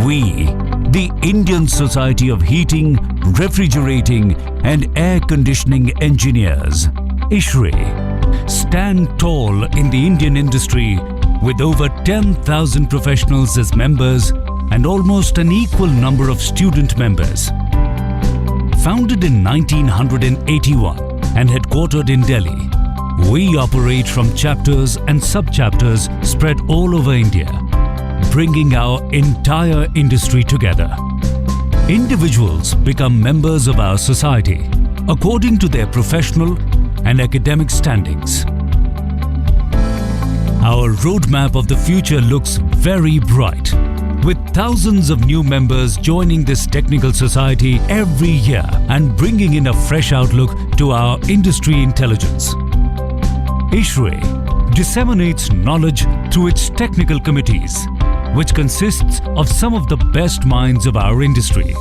We, the Indian Society of Heating, Refrigerating and Air Conditioning Engineers, ISHRE, stand tall in the Indian industry with over 10,000 professionals as members and almost an equal number of student members. Founded in 1981 and headquartered in Delhi, we operate from chapters and sub-chapters spread all over India, bringing our entire industry together. Individuals become members of our society according to their professional and academic standings. Our roadmap of the future looks very bright, with thousands of new members joining this technical society every year and bringing in a fresh outlook to our industry intelligence. ISHRE disseminates knowledge through its technical committees, which consists of some of the best minds of our industry.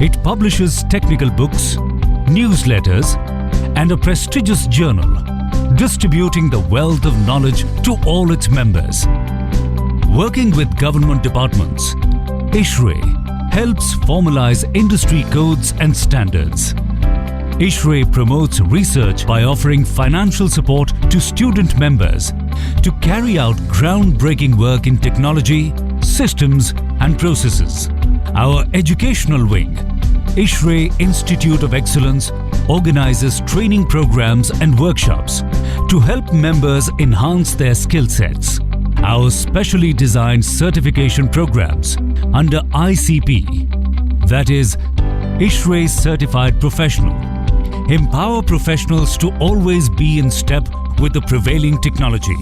It publishes technical books, newsletters, and a prestigious journal, distributing the wealth of knowledge to all its members. Working with government departments, ISHRE helps formalize industry codes and standards. ISHRE promotes research by offering financial support to student members to carry out groundbreaking work in technology, systems and processes. Our educational wing, ISHRE Institute of Excellence, organizes training programs and workshops to help members enhance their skill sets. Our specially designed certification programs under ICP, that is, ISHRE Certified Professional, empower professionals to always be in step with the prevailing technology.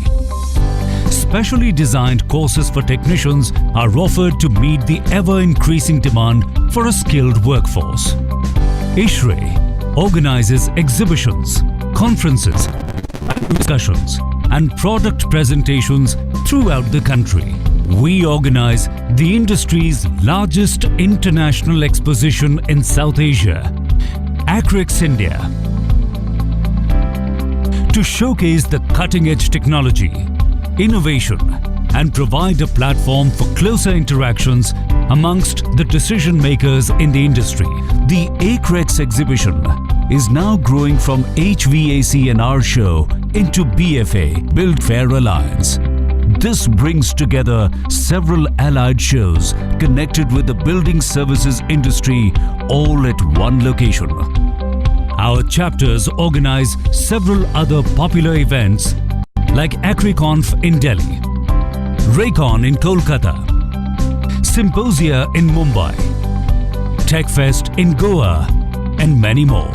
Specially designed courses for technicians are offered to meet the ever-increasing demand for a skilled workforce. ISHRE organizes exhibitions, conferences, discussions, and product presentations throughout the country. We organize the industry's largest international exposition in South Asia, Acrex India, to showcase the cutting-edge technology, innovation, and provide a platform for closer interactions amongst the decision makers in the industry. The Acrex exhibition is now growing from HVAC&R show into BFA, Build Fair Alliance. This brings together several allied shows connected with the building services industry all at one location. Our chapters organize several other popular events like AgriConf in Delhi, Raycon in Kolkata, Symposia in Mumbai, TechFest in Goa, and many more.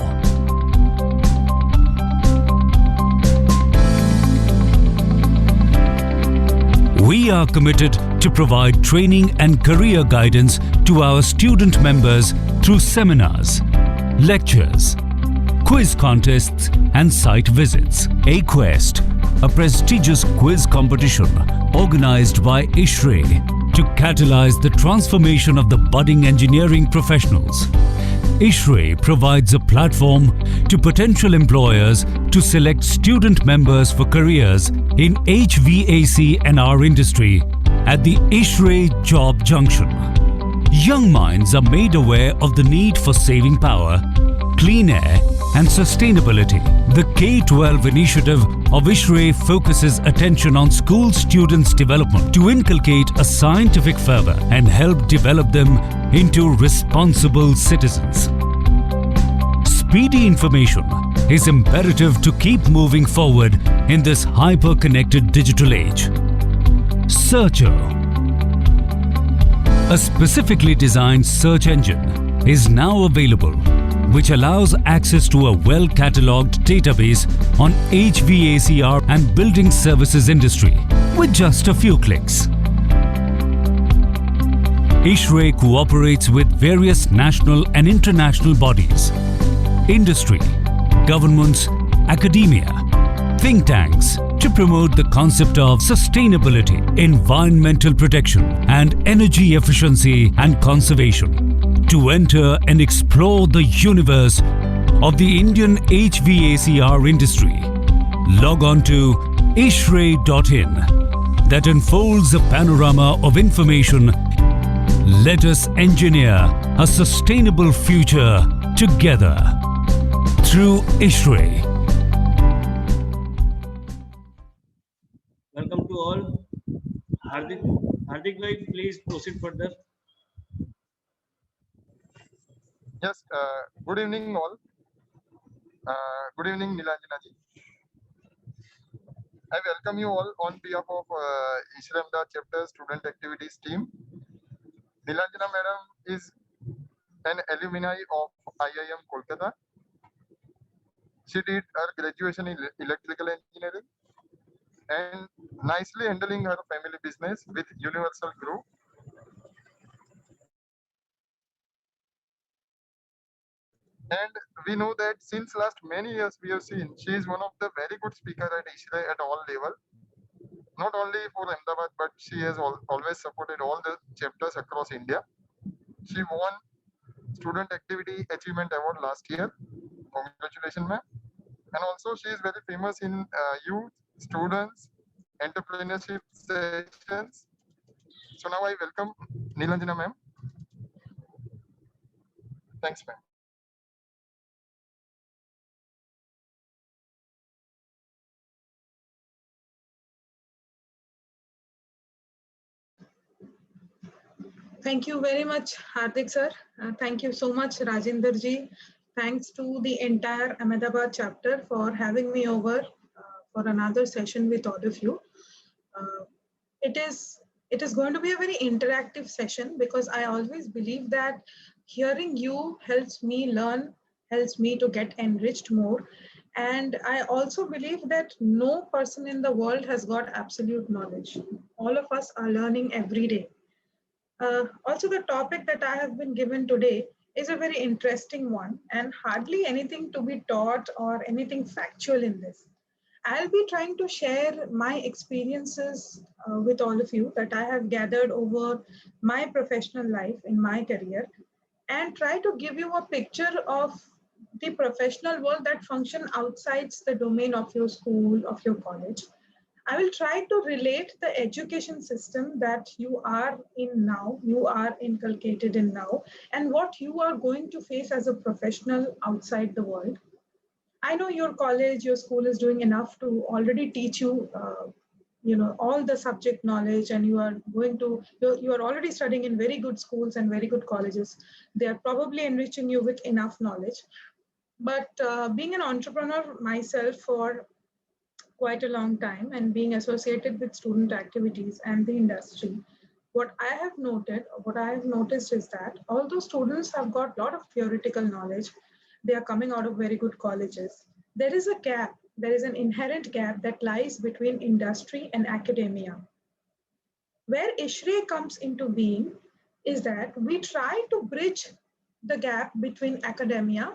We are committed to provide training and career guidance to our student members through seminars, lectures, quiz contests and site visits. A-Quest, a prestigious quiz competition organized by ISHRE to catalyze the transformation of the budding engineering professionals. ISHRE provides a platform to potential employers to select student members for careers in HVAC and our industry at the ISHRE Job Junction. Young minds are made aware of the need for saving power, clean air and sustainability. The K-12 initiative of ISHRE focuses attention on school students' development to inculcate a scientific fervor and help develop them into responsible citizens. Speedy information is imperative to keep moving forward in this hyper-connected digital age. Searcher, a specifically designed search engine, is now available, which allows access to a well-catalogued database on HVAC&R and building services industry with just a few clicks. ISHRE cooperates with various national and international bodies, industry, governments, academia, think tanks to promote the concept of sustainability, environmental protection, and energy efficiency and conservation. To enter and explore the universe of the Indian HVACR industry, log on to ishray.in that unfolds a panorama of information. Let us engineer a sustainable future together through Ishray. Welcome to all. Hardik bhai, please proceed further. Yes, good evening all. Good evening Nilanjana ji. I welcome you all on behalf of Ishray Ahmedabad chapter student activities team. Nilanjana madam is an alumni of IIM Kolkata. She did her graduation in electrical engineering and nicely handling her family business with Universal Group. And we know that since last many years we have seen she is one of the very good speaker at Ishray at all level. Not only for Ahmedabad, but she has always supported all the chapters across India. She won Student Activity Achievement Award last year. Congratulations, ma'am. And also she is very famous in youth, students, entrepreneurship sessions. So now I welcome Nilanjana ma'am. Thanks, ma'am. Thank you very much, Hardik sir. Thank you so much, Rajinder ji. Thanks to the entire Ahmedabad chapter for having me over for another session with all of you. It is going to be a very interactive session because I always believe that hearing you helps me learn, helps me to get enriched more. And I also believe that no person in the world has got absolute knowledge. All of us are learning every day. Also, the topic that I have been given today is a very interesting one and hardly anything to be taught or anything factual in this. I'll be trying to share my experiences with all of you that I have gathered over my professional life in my career and try to give you a picture of the professional world that function outside the domain of your school, of your college. I will try to relate the education system that you are in now, you are inculcated in now, and what you are going to face as a professional outside the world. I know your college, your school is doing enough to already teach you, all the subject knowledge, and you are you are already studying in very good schools and very good colleges. They are probably enriching you with enough knowledge. But being an entrepreneur myself for quite a long time and being associated with student activities and the industry, what I have noticed is that although students have got a lot of theoretical knowledge, they are coming out of very good colleges. There is a gap, there is an inherent gap that lies between industry and academia. Where Ishray comes into being is that we try to bridge the gap between academia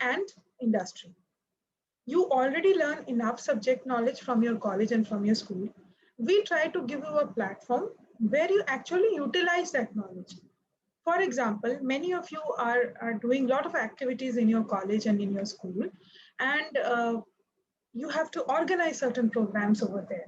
and industry. You already learn enough subject knowledge from your college and from your school. We try to give you a platform where you actually utilize that knowledge. For example, many of you are doing a lot of activities in your college and in your school, and you have to organize certain programs over there.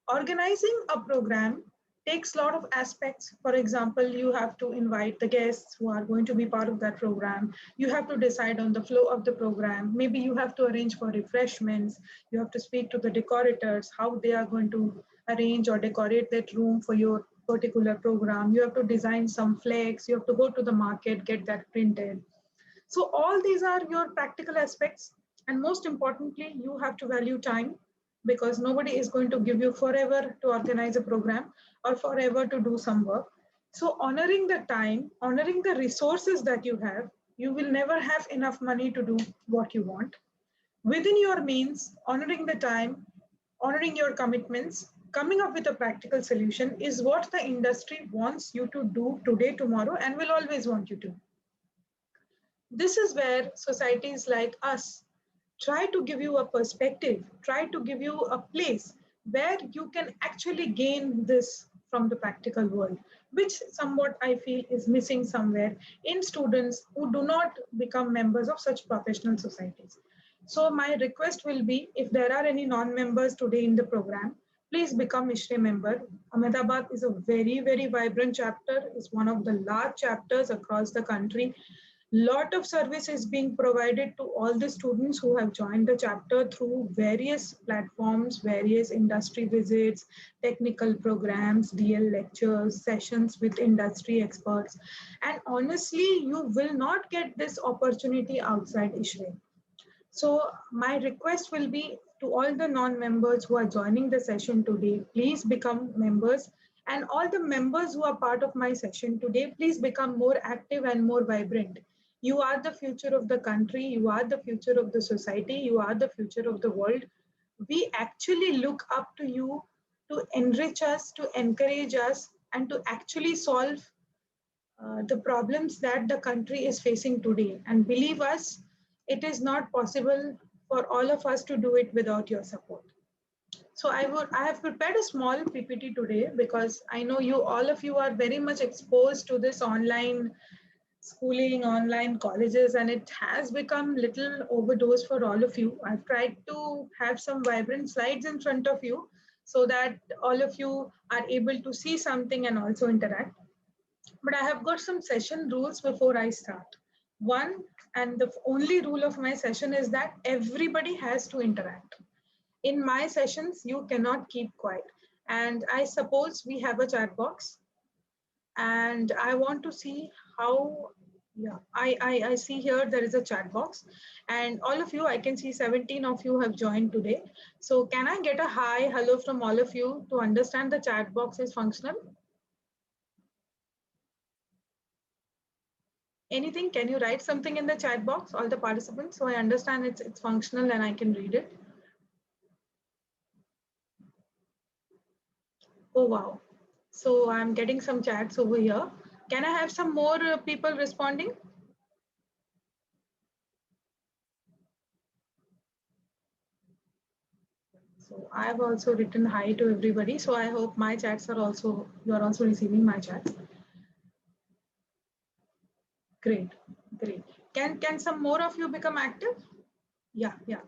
Organizing a program takes a lot of aspects. For example, you have to invite the guests who are going to be part of that program. You have to decide on the flow of the program. Maybe you have to arrange for refreshments. You have to speak to the decorators, how they are going to arrange or decorate that room for your particular program. You have to design some flags. You have to go to the market, get that printed. So all these are your practical aspects. And most importantly, you have to value time, because nobody is going to give you forever to organize a program or forever to do some work. So honoring the time, honoring the resources that you have, you will never have enough money to do what you want. Within your means, honoring the time, honoring your commitments, coming up with a practical solution is what the industry wants you to do today, tomorrow, and will always want you to. This is where societies like us try to give you a perspective, try to give you a place where you can actually gain this from the practical world, which somewhat I feel is missing somewhere in students who do not become members of such professional societies. So my request will be, if there are any non-members today in the program, please become ISHRE member. Ahmedabad is a very, very vibrant chapter. It's one of the large chapters across the country. Lot of service is being provided to all the students who have joined the chapter through various platforms, various industry visits, technical programs, DL lectures, sessions with industry experts. And honestly, you will not get this opportunity outside ISHRE. So my request will be to all the non-members who are joining the session today, please become members. And all the members who are part of my session today, please become more active and more vibrant. You are the future of the country, you are the future of the society, you are the future of the world. We actually look up to you to enrich us, to encourage us, and to actually solve the problems that the country is facing today. And believe us, it is not possible for all of us to do it without your support. So I have prepared a small PPT today because I know you, all of you are very much exposed to this online schooling, online colleges, and it has become little overdose for all of you. I've tried to have some vibrant slides in front of you so that all of you are able to see something and also interact. But I have got some session rules before I start. One, and the only rule of my session is that everybody has to interact. In my sessions, you cannot keep quiet. And I suppose we have a chat box. And I want to see how, yeah, I see here there is a chat box. And all of you, I can see 17 of you have joined today. So can I get a hi, hello from all of you to understand the chat box is functional? Anything? Can you write something in the chat box, all the participants, so I understand it's functional and I can read it? Oh, wow. So I'm getting some chats over here. Can I have some more people responding? So I've also written hi to everybody. So I hope my chats are also, you are also receiving my chats. Great, great. Can some more of you become active? Yeah, yeah.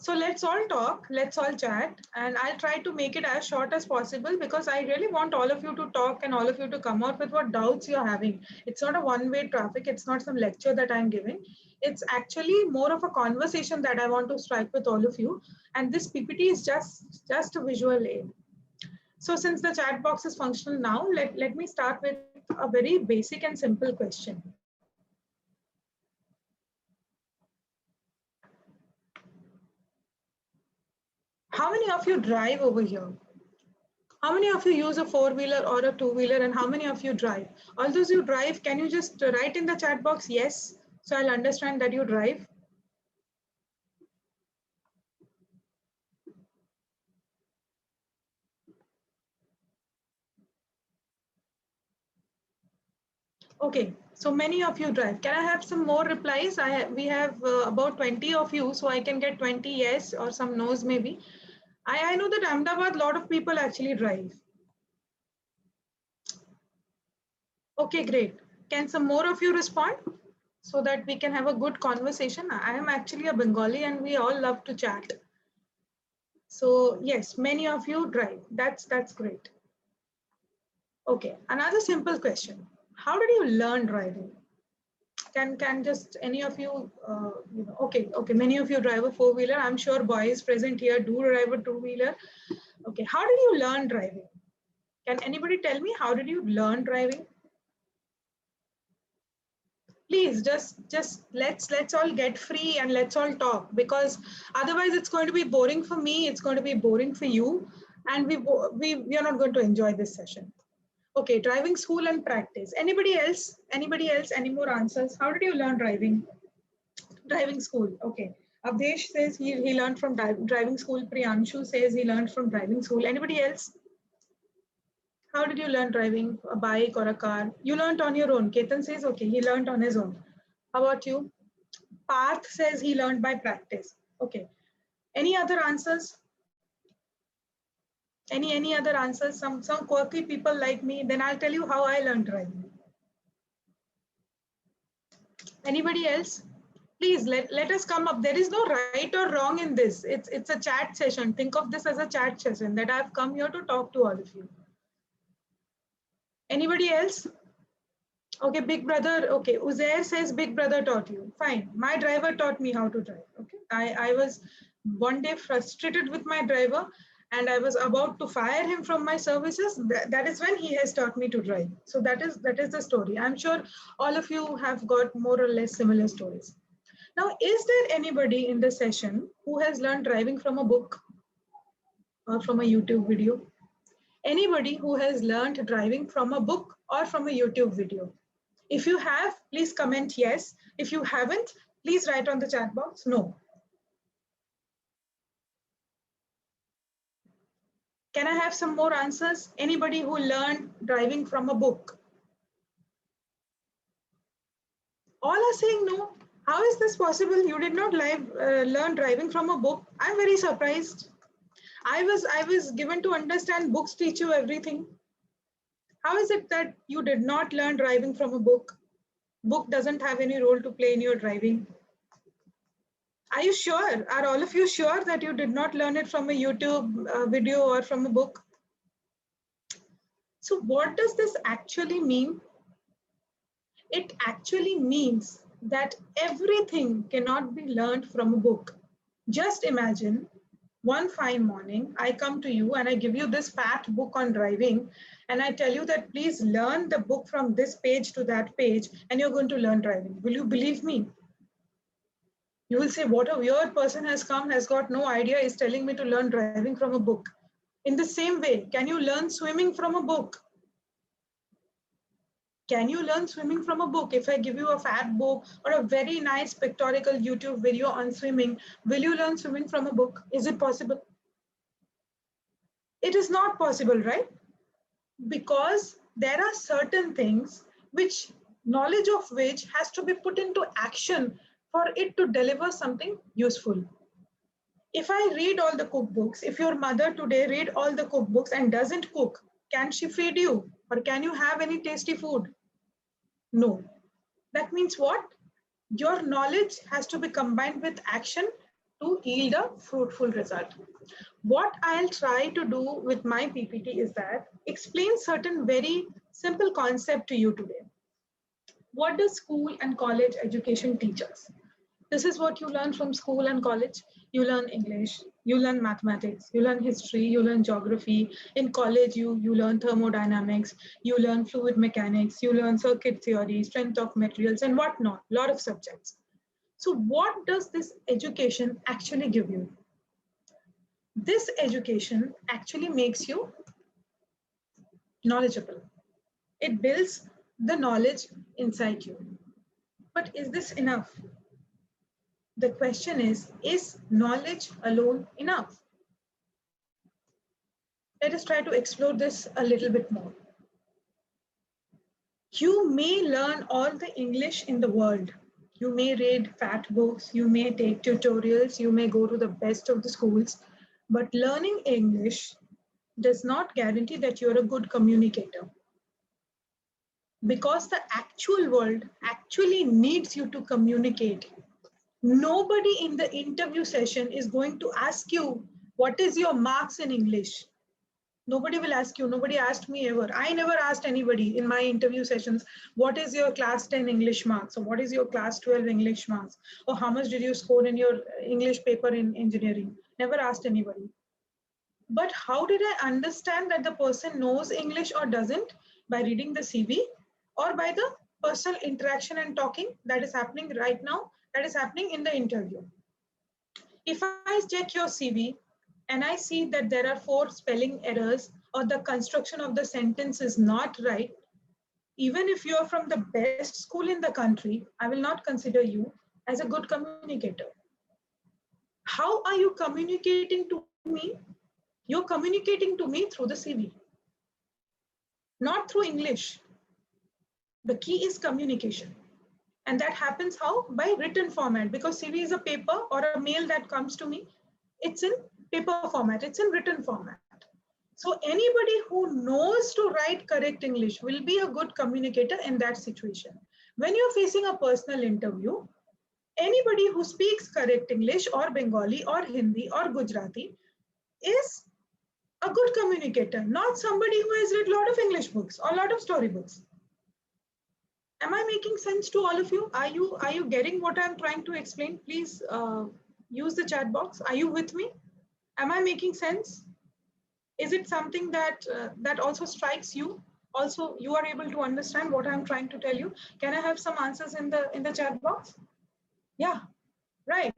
So let's all talk, let's all chat, and I'll try to make it as short as possible because I really want all of you to talk and all of you to come out with what doubts you're having. It's not a one-way traffic, it's not some lecture that I'm giving. It's actually more of a conversation that I want to strike with all of you. And this PPT is just a visual aid. So since the chat box is functional now, let me start with a very basic and simple question. How many of you drive over here? How many of you use a four-wheeler or a two-wheeler, and how many of you drive? All those who drive, can you just write in the chat box yes, so I'll understand that you drive? Okay, so many of you drive. Can I have some more replies? We have about 20 of you, so I can get 20 yes or some no's maybe. I know that Ahmedabad, a lot of people actually drive. Okay, great. Can some more of you respond so that we can have a good conversation? I am actually a Bengali and we all love to chat. So yes, many of you drive. That's great. Okay, another simple question. How did you learn driving? Can just any of you, okay, many of you drive a four-wheeler. I'm sure boys present here do drive a two-wheeler. Okay, how did you learn driving? Can anybody tell me how did you learn driving? Please just let's all get free and let's all talk, because otherwise it's going to be boring for me, it's going to be boring for you, and we are not going to enjoy this session. Okay, driving school and practice. Anybody else? Anybody else? Any more answers? How did you learn driving? Driving school. Okay. Avdesh says he learned from driving school. Priyanshu says he learned from driving school. Anybody else? How did you learn driving a bike or a car? You learned on your own. Ketan says, okay, he learned on his own. How about you? Parth says he learned by practice. Okay. Any other answers? Any other answers? Some quirky people like me. Then I'll tell you how I learned driving. Anybody else? Please let us come up. There is no right or wrong in this. It's a chat session. Think of this as a chat session that I've come here to talk to all of you. Anybody else? Okay, big brother. Okay, Uzair says big brother taught you. Fine. My driver taught me how to drive. Okay, I was one day frustrated with my driver and I was about to fire him from my services. That is when he has taught me to drive. So that is the story. I'm sure all of you have got more or less similar stories. Now, is there anybody in the session who has learned driving from a book or from a YouTube video? Anybody who has learned driving from a book or from a YouTube video? If you have, please comment yes. If you haven't, please write on the chat box no. Can I have some more answers? Anybody who learned driving from a book? All are saying no. How is this possible? You did not learn driving from a book. I'm very surprised. I was given to understand books teach you everything. How is it that you did not learn driving from a book? Book doesn't have any role to play in your driving. Are you sure? Are all of you sure that you did not learn it from a YouTube video or from a book? So what does this actually mean? It actually means that everything cannot be learned from a book. Just imagine one fine morning, I come to you and I give you this fat book on driving and I tell you that please learn the book from this page to that page and you're going to learn driving. Will you believe me? You will say, what a weird person has come, has got no idea, is telling me to learn driving from a book. In the same way, can you learn swimming from a book? Can you learn swimming from a book? If I give you a fat book or a very nice pictorial YouTube video on swimming, will you learn swimming from a book? Is it possible? It is not possible, right? Because there are certain things which knowledge of which has to be put into action for it to deliver something useful. If I read all the cookbooks, if your mother today read all the cookbooks and doesn't cook, can she feed you? Or can you have any tasty food? No. That means what? Your knowledge has to be combined with action to yield a fruitful result. What I'll try to do with my PPT is that explain certain very simple concept to you today. What does school and college education teach us? This is what you learn from school and college. You learn English, you learn mathematics, you learn history, you learn geography. In college, you learn thermodynamics, you learn fluid mechanics, you learn circuit theory, strength of materials, and whatnot, a lot of subjects. So what does this education actually give you? This education actually makes you knowledgeable. It builds the knowledge inside you. But is this enough? The question is knowledge alone enough? Let us try to explore this a little bit more. You may learn all the English in the world. You may read fat books, you may take tutorials, you may go to the best of the schools, but learning English does not guarantee that you're a good communicator. Because the actual world actually needs you to communicate. Nobody in the interview session is going to ask you, what is your marks in English? Nobody will ask you. Nobody asked me ever. I never asked anybody in my interview sessions, what is your class 10 English marks? Or what is your class 12 English marks? Or how much did you score in your English paper in engineering? Never asked anybody. But how did I understand that the person knows English or doesn't? By reading the CV or by the personal interaction and talking that is happening right now, that is happening in the interview. If I check your CV and I see that there are 4 spelling errors or the construction of the sentence is not right, even if you are from the best school in the country, I will not consider you as a good communicator. How are you communicating to me? You're communicating to me through the CV, not through English. The key is communication. And that happens how? By written format, because CV is a paper or a mail that comes to me. It's in paper format, it's in written format. So anybody who knows to write correct English will be a good communicator in that situation. When you're facing a personal interview, anybody who speaks correct English or Bengali or Hindi or Gujarati is a good communicator, not somebody who has read a lot of English books or a lot of storybooks. Am I making sense to all of you? Are you getting what I'm trying to explain? Please use the chat box. Are you with me? Am I making sense? Is it something that that also strikes you? Also, you are able to understand what I'm trying to tell you. Can I have some answers in the chat box? Yeah, right.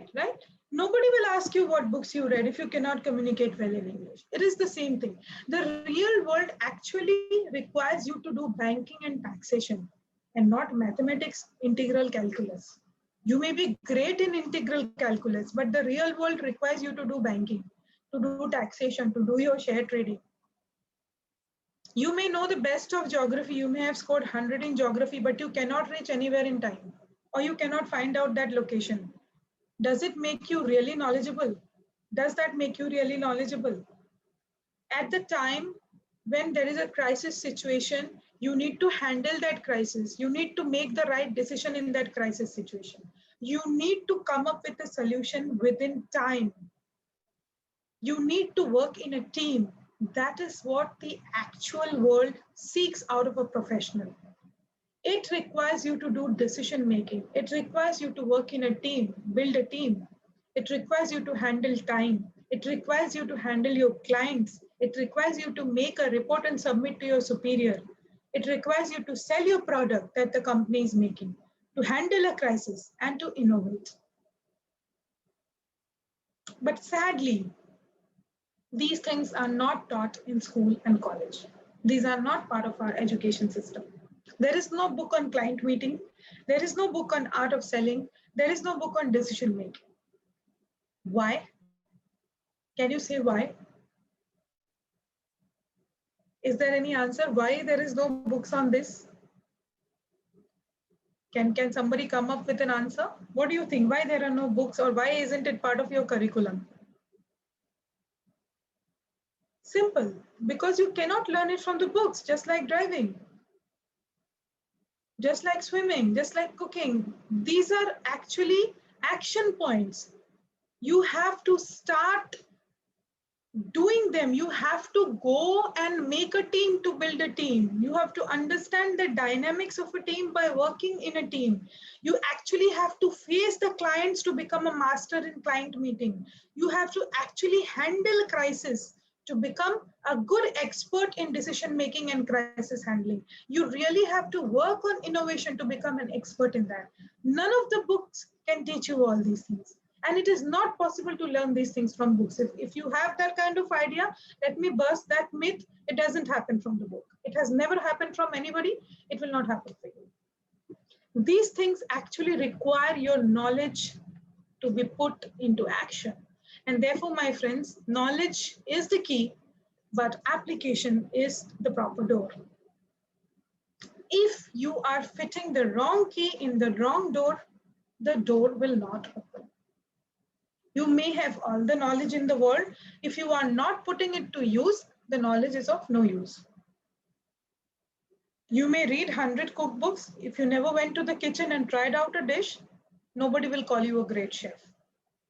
Nobody will ask you what books you read if you cannot communicate well in English. It is the same thing. The real world actually requires you to do banking and taxation and not mathematics, integral calculus. You may be great in integral calculus, but the real world requires you to do banking, to do taxation, to do your share trading. You may know the best of geography, you may have scored 100 in geography, but you cannot reach anywhere in time, or you cannot find out that location. Does it make you really knowledgeable? Does that make you really knowledgeable? At the time when there is a crisis situation, you need to handle that crisis. You need to make the right decision in that crisis situation. You need to come up with a solution within time. You need to work in a team. That is what the actual world seeks out of a professional. It requires you to do decision making. It requires you to work in a team, build a team. It requires you to handle time. It requires you to handle your clients. It requires you to make a report and submit to your superior. It requires you to sell your product that the company is making, to handle a crisis and to innovate. But sadly, these things are not taught in school and college. These are not part of our education system. There is no book on client meeting. There is no book on art of selling. There is no book on decision making. Why? Can you say why? Is there any answer why there is no books on this? Can somebody come up with an answer? What do you think? Why there are no books, or why isn't it part of your curriculum? Simple, because you cannot learn it from the books, just like driving, just like swimming, just like cooking. These are actually action points. You have to start doing them. You have to go and make a team to build a team. You have to understand the dynamics of a team by working in a team. You actually have to face the clients to become a master in client meeting. You have to actually handle crisis to become a good expert in decision making and crisis handling. You really have to work on innovation to become an expert in that. None of the books can teach you all these things. And it is not possible to learn these things from books. If you have that kind of idea, let me burst that myth. It doesn't happen from the book. It has never happened from anybody. It will not happen for you. These things actually require your knowledge to be put into action. And therefore, my friends, knowledge is the key, but application is the proper door. If you are fitting the wrong key in the wrong door, the door will not open. You may have all the knowledge in the world. If you are not putting it to use, the knowledge is of no use. You may read 100 cookbooks. If you never went to the kitchen and tried out a dish, nobody will call you a great chef.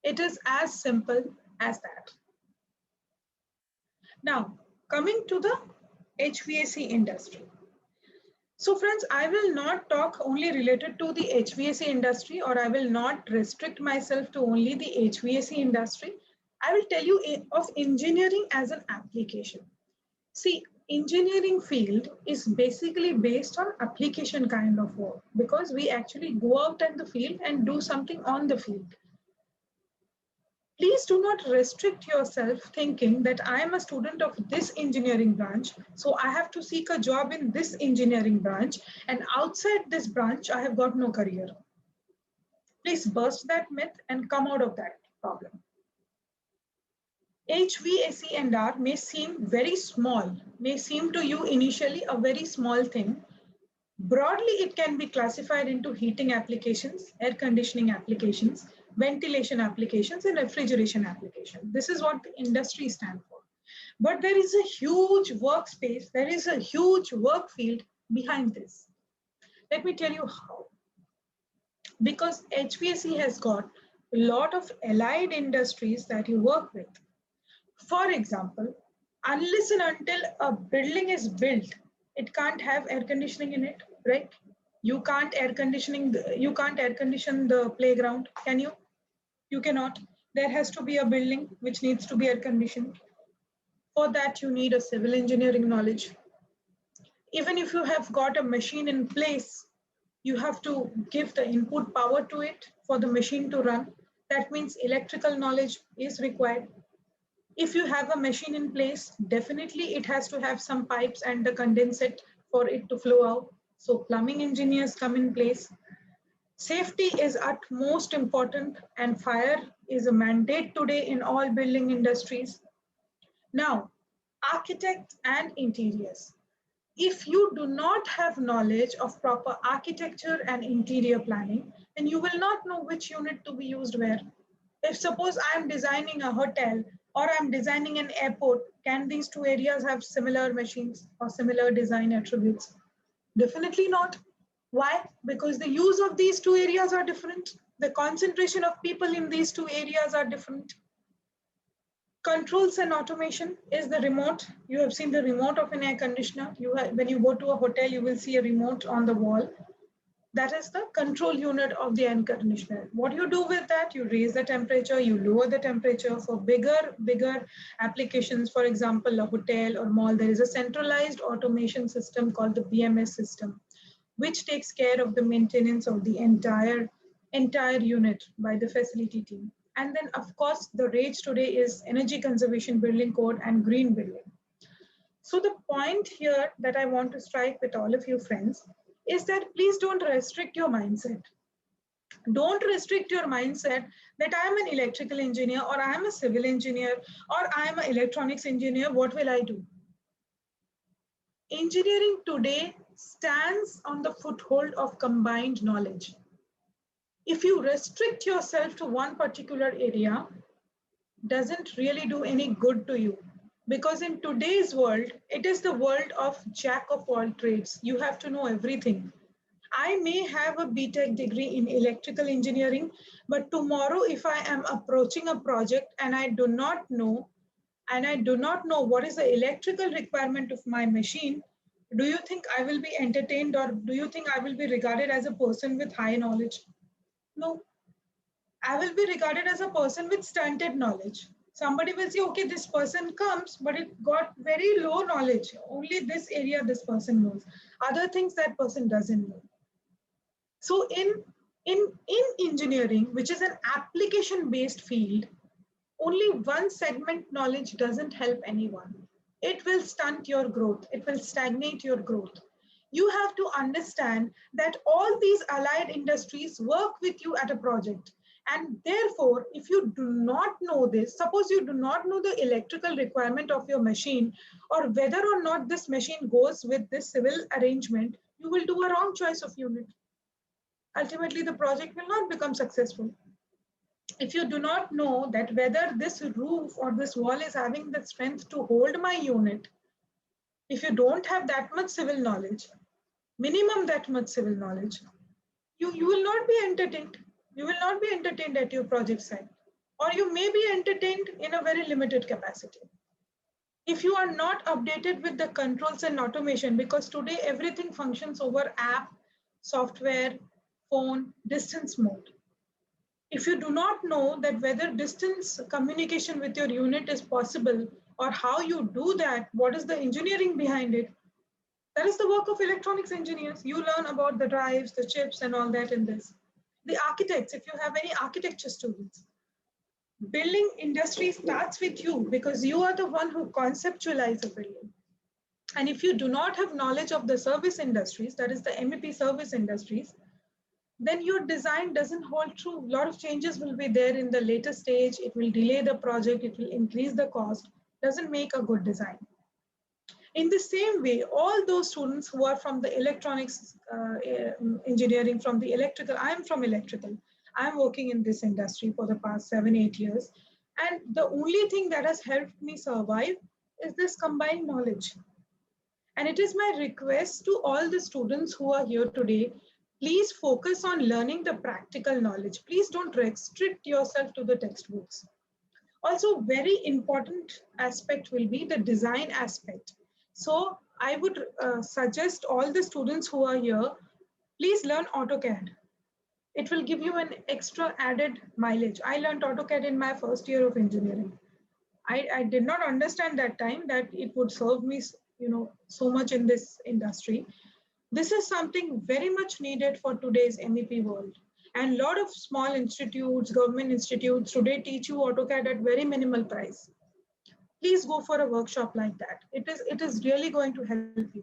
It is as simple as that. Now, coming to the HVAC industry. So friends, I will not talk only related to the HVAC industry, or I will not restrict myself to only the HVAC industry. I will tell you of engineering as an application. See, engineering field is basically based on application kind of work, because we actually go out in the field and do something on the field. Please do not restrict yourself thinking that I am a student of this engineering branch, so I have to seek a job in this engineering branch, and outside this branch, I have got no career. Please burst that myth and come out of that problem. HVAC and R may seem very small, may seem to you initially a very small thing, Broadly, it can be classified into heating applications, air conditioning applications, ventilation applications, and refrigeration applications. This is what the industry stands for. But there is a huge workspace, there is a huge work field behind this. Let me tell you how. Because HVAC has got a lot of allied industries that you work with. For example, unless and until a building is built, it can't have air conditioning in it, right? You can't air condition the playground, can you? You cannot. There has to be a building which needs to be air conditioned. For that, you need a civil engineering knowledge. Even if you have got a machine in place, you have to give the input power to it for the machine to run. That means electrical knowledge is required. If you have a machine in place, definitely it has to have some pipes and the condensate for it to flow out. So plumbing engineers come in place. Safety is at most important, and fire is a mandate today in all building industries. Now, architects and interiors. If you do not have knowledge of proper architecture and interior planning, then you will not know which unit to be used where. If suppose I am designing a hotel or I'm designing an airport, can these two areas have similar machines or similar design attributes? Definitely not. Why? Because the use of these two areas are different. The concentration of people in these two areas are different. Controls and automation is the remote. You have seen the remote of an air conditioner. When you go to a hotel, you will see a remote on the wall. That is the control unit of the air conditioner. What do you do with that? You raise the temperature, you lower the temperature. For bigger applications, for example, a hotel or mall, there is a centralized automation system called the BMS system, which takes care of the maintenance of the entire unit by the facility team. And then, of course, the rage today is energy conservation building code and green building. So the point here that I want to strike with all of you friends is that please don't restrict your mindset. Don't restrict your mindset that I am an electrical engineer or I am a civil engineer or I am an electronics engineer. What will I do? Engineering today stands on the foothold of combined knowledge. If you restrict yourself to one particular area, doesn't really do any good to you. Because in today's world, it is the world of jack of all trades. You have to know everything. I may have a BTech degree in electrical engineering, but tomorrow if I am approaching a project and I do not know what is the electrical requirement of my machine, do you think I will be entertained, or do you think I will be regarded as a person with high knowledge? No. I will be regarded as a person with stunted knowledge. Somebody will say, okay, this person comes, but it got very low knowledge. Only this area this person knows. Other things that person doesn't know. So in engineering, which is an application-based field, only one segment knowledge doesn't help anyone. It will stunt your growth. It will stagnate your growth. You have to understand that all these allied industries work with you at a project. And therefore, if you do not know this, suppose you do not know the electrical requirement of your machine or whether or not this machine goes with this civil arrangement, you will do a wrong choice of unit. Ultimately, the project will not become successful. If you do not know that whether this roof or this wall is having the strength to hold my unit, if you don't have that much civil knowledge, minimum that much civil knowledge, you will not be entertained. You will not be entertained at your project site, or you may be entertained in a very limited capacity. If you are not updated with the controls and automation, because today everything functions over app, software, phone, distance mode. If you do not know that whether distance communication with your unit is possible or how you do that, what is the engineering behind it, that is the work of electronics engineers. You learn about the drives, the chips and all that in this. The architects, if you have any architecture students, building industry starts with you because you are the one who conceptualize a building. And if you do not have knowledge of the service industries, that is the MEP service industries, then your design doesn't hold true. A lot of changes will be there in the later stage. It will delay the project. It will increase the cost. Doesn't make a good design. In the same way, all those students who are from the electronics engineering, from the electrical, I am from electrical. I am working in this industry for the past 7-8 years. And the only thing that has helped me survive is this combined knowledge. And it is my request to all the students who are here today, please focus on learning the practical knowledge. Please don't restrict yourself to the textbooks. Also, very important aspect will be the design aspect. So I would suggest all the students who are here, please learn AutoCAD. It will give you an extra added mileage. I learned AutoCAD in my first year of engineering. I did not understand that time that it would serve me, so much in this industry. This is something very much needed for today's MEP world. And a lot of small institutes, government institutes today teach you AutoCAD at very minimal price. Please go for a workshop like that. It is really going to help you.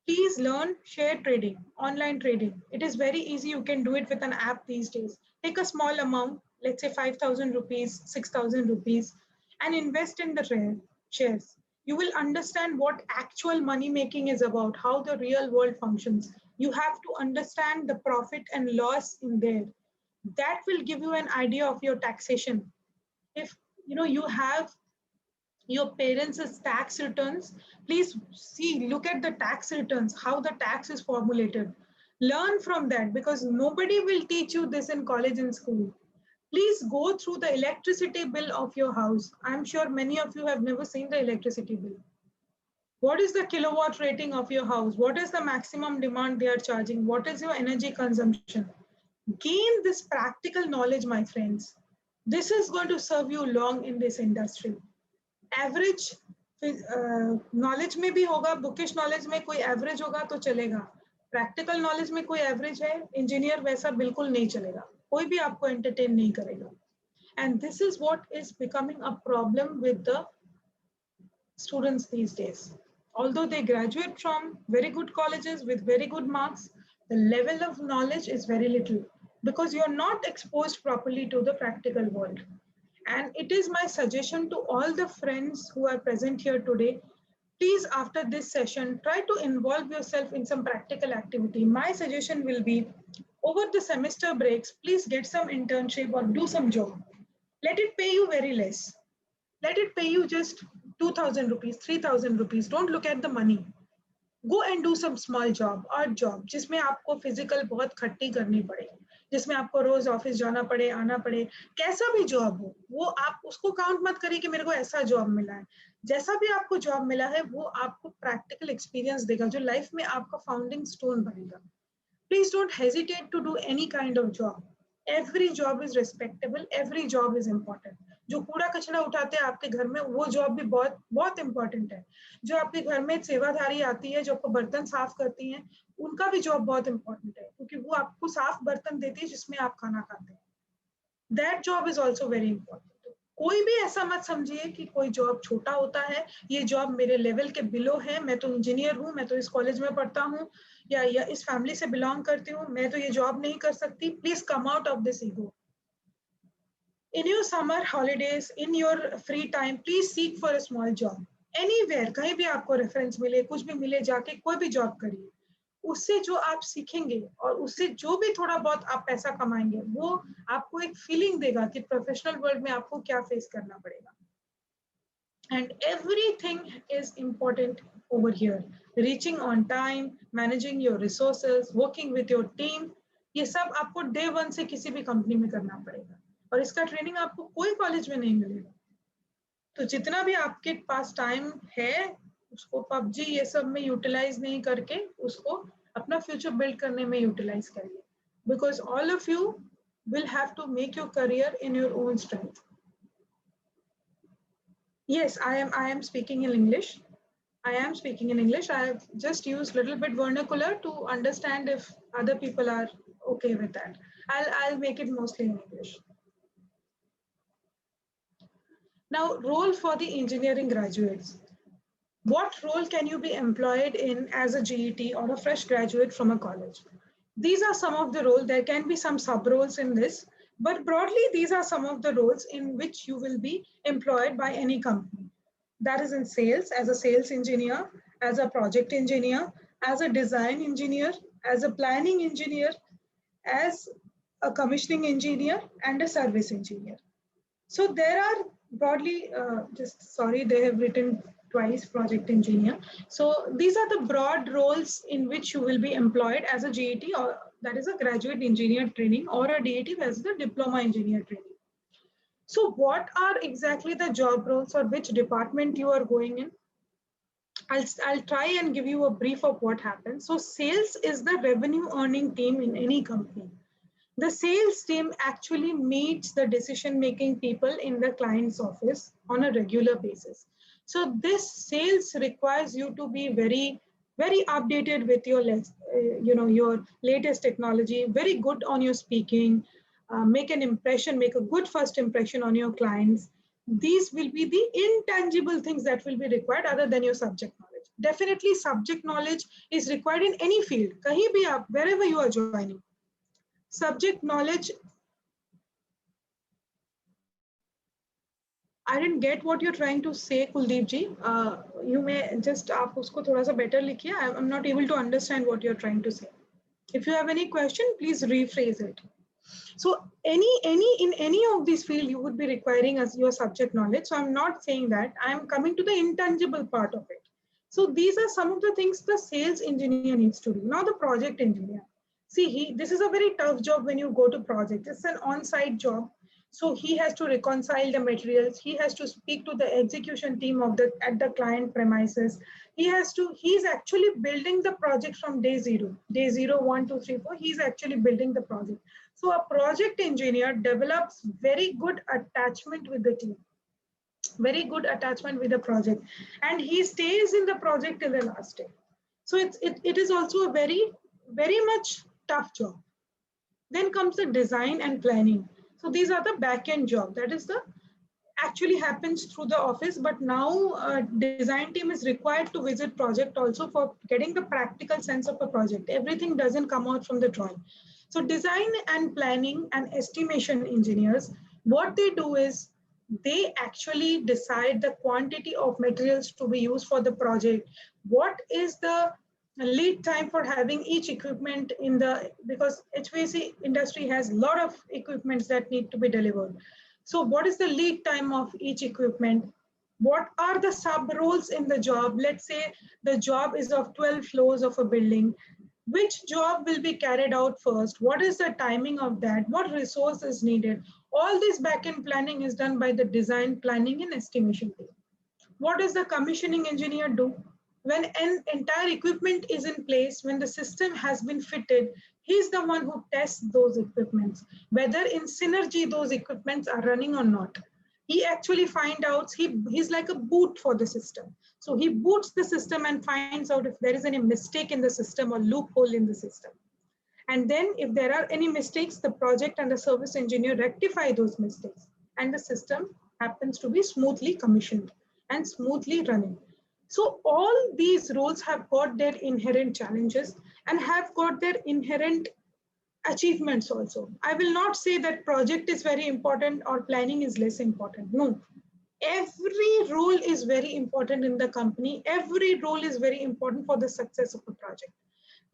Please learn share trading, online trading. It is very easy. You can do it with an app these days. Take a small amount, let's say 5,000 rupees, 6,000 rupees, and invest in the shares. You will understand what actual money making is about, how the real world functions. You have to understand the profit and loss in there. That will give you an idea of your taxation. If you have your parents' tax returns, please look at the tax returns, how the tax is formulated. Learn from that, because nobody will teach you this in college and school. Please go through the electricity bill of your house. I'm sure many of you have never seen the electricity bill. What is the kilowatt rating of your house? What is the maximum demand they are charging? What is your energy consumption? Gain this practical knowledge, my friends. This is going to serve you long in this industry. Average knowledge में भी होगा, bookish knowledge में कोई average होगा तो चलेगा. Practical knowledge में कोई average है, engineer वैसा बिल्कुल नहीं चलेगा. कोई भी आपको entertain नहीं करेगा. And this is what is becoming a problem with the students these days. Although they graduate from very good colleges with very good marks, the level of knowledge is very little because you're not exposed properly to the practical world. And it is my suggestion to all the friends who are present here today, please after this session, try to involve yourself in some practical activity. My suggestion will be, over the semester breaks, please get some internship or do some job. Let it pay you very less. Let it pay you just 2,000 rupees, 3,000 rupees. Don't look at the money. Go and do some small job, odd job, जिसमें आपको physical बहुत खट्टी करनी पड़े, जिसमें आपको रोज office जाना पड़े, आना पड़े, कैसा भी जॉब हो, वो आप उसको काउंट मत करिए कि मेरे को ऐसा जॉब मिला है. जैसा भी आपको जॉब मिला है, वो आपको प्रैक्टिकल एक्सपीरियंस देगा, जो लाइफ में आपका फाउंडिंग स्टोन बनेगा. Please don't hesitate to do any kind of job. Every job is respectable. Every job is important. जो कूड़ा कचरा उठाते हैं आपके घर में, वो जॉब भी बहुत बहुत इंपॉर्टेंट है. जो आपके घर में सेवाधारी आती है, जो आपको बर्तन साफ करती हैं, उनका भी जॉब बहुत इंपॉर्टेंट है, क्योंकि वो आपको साफ बर्तन देती है जिसमें आप खाना खाते हैं. That job is also very important. कोई भी ऐसा मत समझिए कि कोई जॉब छोटा होता है, ये जॉब मेरे लेवल के बिलो है, मैं तो इंजीनियर हूँ, मैं तो इस कॉलेज में पढ़ता हूँ, या इस फैमिली से बिलोंग करती हूँ, मैं तो ये जॉब नहीं कर सकती. Please come out of this ego. In your summer holidays, in your free time, please seek for a small job. Anywhere, कहीं भी आपको रेफरेंस मिले, कुछ भी मिले, जाके कोई भी जॉब करिए. उससे जो आप सीखेंगे और उससे जो भी थोड़ा बहुत आप पैसा कमाएंगे, वो आपको एक फीलिंग देगा कि प्रोफेशनल वर्ल्ड में आपको क्या फेस करना पड़ेगा. And everything is important over here. Reaching on time, managing your resources, working with your team, ये सब आपको day one से किसी भी कंपनी में करना पड़ेगा. और इसका ट्रेनिंग आपको कोई कॉलेज में नहीं मिलेगा. तो जितना भी आपके पास टाइम है, उसको पबजी ये सब में यूटिलाइज नहीं करके उसको अपना फ्यूचर बिल्ड करने में यूटिलाइज करिए. Because all of you will have to make your career in your own strength. Yes, I am speaking in English. I am speaking in English. I have just used little bit vernacular to understand if other people are okay with that. I'll make it mostly in English. Now, role for the engineering graduates. What role can you be employed in as a GET or a fresh graduate from a college? These are some of the roles. There can be some sub roles in this. But broadly, these are some of the roles in which you will be employed by any company. That is in sales, as a sales engineer, as a project engineer, as a design engineer, as a planning engineer, as a commissioning engineer, and a service engineer. So there are broadly, they have written twice project engineer. So these are the broad roles in which you will be employed as a GET, or that is a graduate engineer training, or a DET as the diploma engineer training. So what are exactly the job roles, or which department you are going in? I'll try and give you a brief of what happens. So sales is the revenue earning team in any company. The sales team actually meets the decision-making people in the client's office on a regular basis. So this sales requires you to be very, very updated with your, your latest technology, very good on your speaking, make an impression, make a good first impression on your clients. These will be the intangible things that will be required other than your subject knowledge. Definitely subject knowledge is required in any field, kahin bhi aap, wherever you are joining. Subject knowledge, I didn't get what you're trying to say, Kuldeep ji. You may just aap usko thoda sa better likhiye. I'm not able to understand what you're trying to say. If you have any question, please rephrase it. So in any of these fields, you would be requiring as your subject knowledge. So I'm not saying that. I'm coming to the intangible part of it. So these are some of the things the sales engineer needs to do. Now the project engineer. See, this is a very tough job when you go to project. It's an on-site job. So he has to reconcile the materials. He has to speak to the execution team at the client premises. He's actually building the project from day zero, 1, 2, 3, 4. He's actually building the project. So a project engineer develops very good attachment with the team, very good attachment with the project, and he stays in the project till the last day. So it is also a very, very much tough job. Then comes the design and planning. So these are the back-end job. That is the actually happens through the office, but now design team is required to visit project also for getting the practical sense of a project. Everything doesn't come out from the drawing. So design and planning and estimation engineers, what they do is they actually decide the quantity of materials to be used for the project. What is the lead time for having each equipment because HVAC industry has a lot of equipments that need to be delivered. So what is the lead time of each equipment? What are the sub roles in the job? Let's say the job is of 12 floors of a building. Which job will be carried out first? What is the timing of that? What resource is needed? All this back-end planning is done by the design, planning, and estimation team. What does the commissioning engineer do? When an entire equipment is in place, when the system has been fitted, he's the one who tests those equipments, whether in synergy those equipments are running or not. He actually finds out, he's like a boot for the system. So he boots the system and finds out if there is any mistake in the system or loophole in the system. And then if there are any mistakes, the project and the service engineer rectify those mistakes, and the system happens to be smoothly commissioned and smoothly running. So all these roles have got their inherent challenges and have got their inherent achievements also. I will not say that project is very important or planning is less important. No, every role is very important in the company. Every role is very important for the success of a project.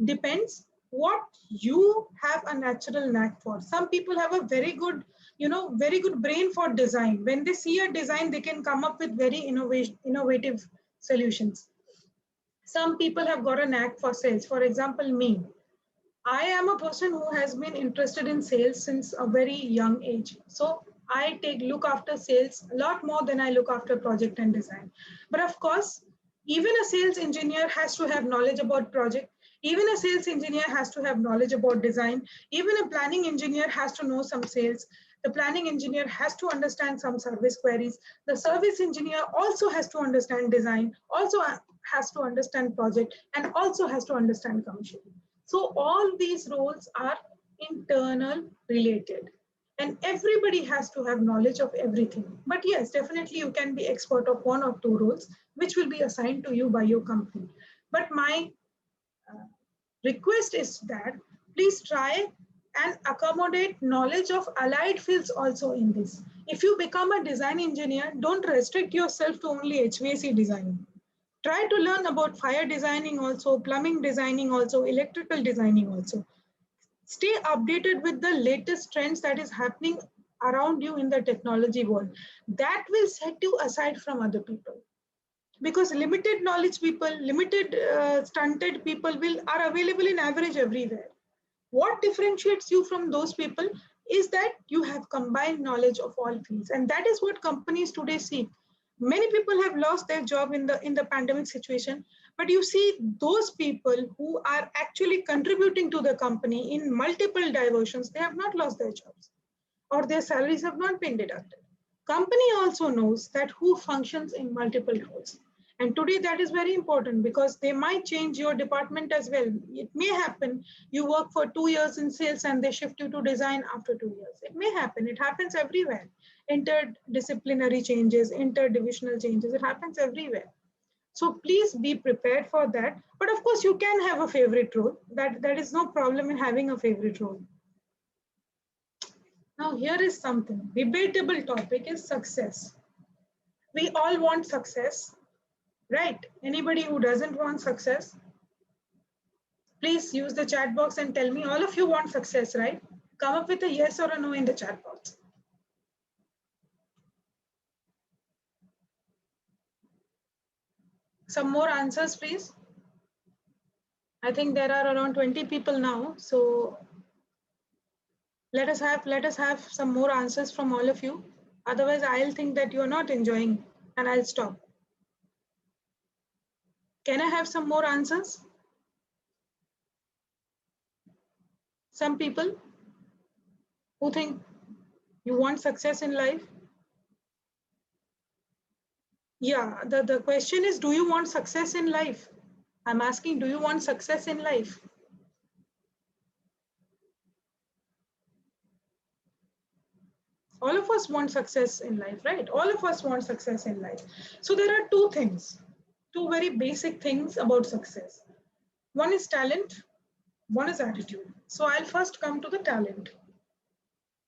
Depends what you have a natural knack for. Some people have a very good, very good brain for design. When they see a design, they can come up with very innovative solutions. Some people have got a knack for sales. For example, me. I am a person who has been interested in sales since a very young age. So I look after sales a lot more than I look after project and design. But of course, even a sales engineer has to have knowledge about project. Even a sales engineer has to have knowledge about design. Even a planning engineer has to know some sales. The planning engineer has to understand some service queries. The service engineer also has to understand design, also has to understand project, and also has to understand commissioning. So all these roles are internal related, and everybody has to have knowledge of everything. But yes, definitely you can be expert of one or two roles, which will be assigned to you by your company. But my request is that please try and accommodate knowledge of allied fields also in this. If you become a design engineer, don't restrict yourself to only HVAC design. Try to learn about fire designing also, plumbing designing also, electrical designing also. Stay updated with the latest trends that is happening around you in the technology world. That will set you aside from other people. Because limited knowledge people, limited stunted people are available in average everywhere. What differentiates you from those people is that you have combined knowledge of all fields, and that is what companies today seek. Many people have lost their job in the pandemic situation, but you see those people who are actually contributing to the company in multiple diversions, they have not lost their jobs or their salaries have not been deducted. Company also knows that who functions in multiple roles. And today that is very important because they might change your department as well. It may happen you work for 2 years in sales and they shift you to design after 2 years. It may happen. It happens everywhere. Interdisciplinary changes, interdivisional changes, it happens everywhere. So please be prepared for that. But of course, you can have a favorite role. That is no problem in having a favorite role. Now, here is something. Debatable topic is success. We all want success, right? Anybody who doesn't want success, please use the chat box and tell me all of you want success, right? Come up with a yes or a no in the chat box. Some more answers, please. I think there are around 20 people now, so let us have some more answers from all of you. Otherwise, I'll think that you're not enjoying and I'll stop. Can I have some more answers? Some people who think you want success in life? Yeah, the question is, do you want success in life? I'm asking, do you want success in life? All of us want success in life, right? All of us want success in life. So there are two things, two very basic things about success. One is talent, one is attitude. So I'll first come to the talent.